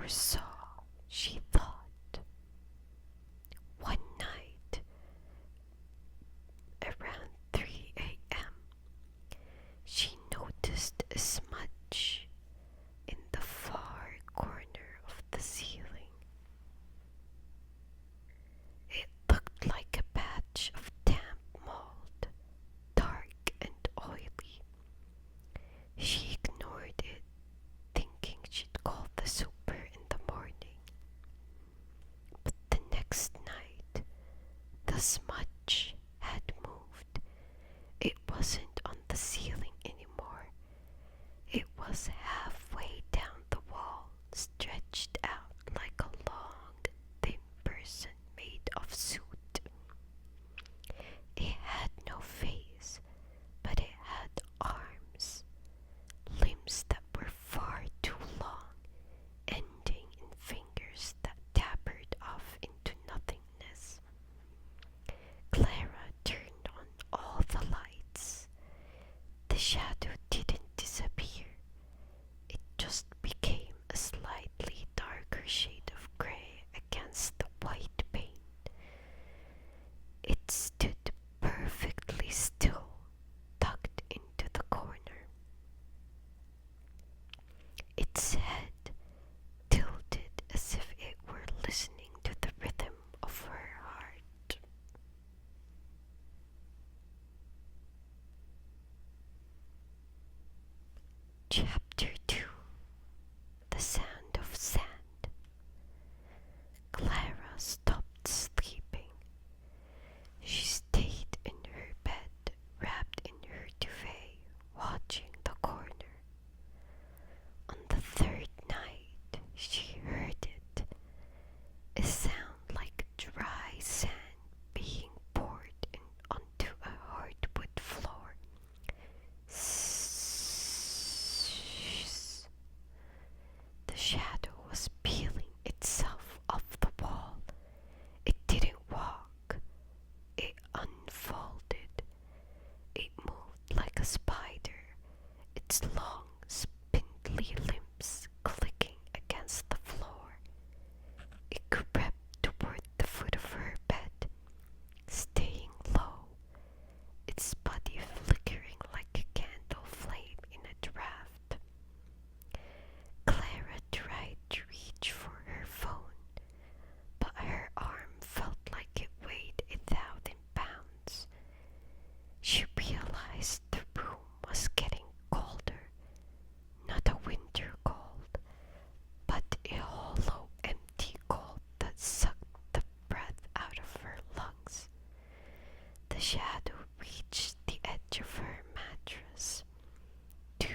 or so, she thought. One night, around 3 a.m., she noticed a smudge in the far corner of the ceiling. It looked like a patch of damp mold, dark and oily. She ignored it, thinking she'd call the super in the morning. But the next night, the smudge had moved. It wasn't on the ceiling anymore. It was halfway down the wall, stretched out like a long, thin person made of soot. It had no face, but it had arms, limbs that were far too long, ending in fingers that tapered off into nothingness. Clara turned on all the lights. The shadow didn't disappear. It just became a slightly darker shade of gray against the white paint. It stood perfectly still, tucked into the corner. Its head tilted as if it were listening to the rhythm of her heart. Chapter 2: The Sound of Sand. Clara stopped sleeping. She stayed in her bed, wrapped in her duvet, watching the corner. On the third night, she heard it, a sound like dry sand being poured onto a hardwood floor. The shadow was peeling itself off the wall. It didn't walk. It unfolded. It moved like a spider, its long, spindly limbs clicking against the floor. It crept toward the foot of her bed, staying low, its body flickering like a candle flame in a draught. Clara tried to reach for her phone, but her arm felt like it weighed 1,000 pounds. She realized the room was getting colder, not a winter cold, but a hollow, empty cold that sucked the breath out of her lungs. The shadow reached the edge of her mattress. 2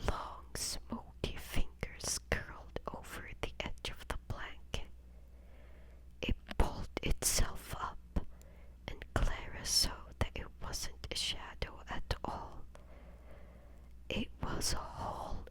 long, smoky fingers curled over the edge of the blanket. It pulled itself up, and Clara saw that it wasn't a shadow at all. It was a hole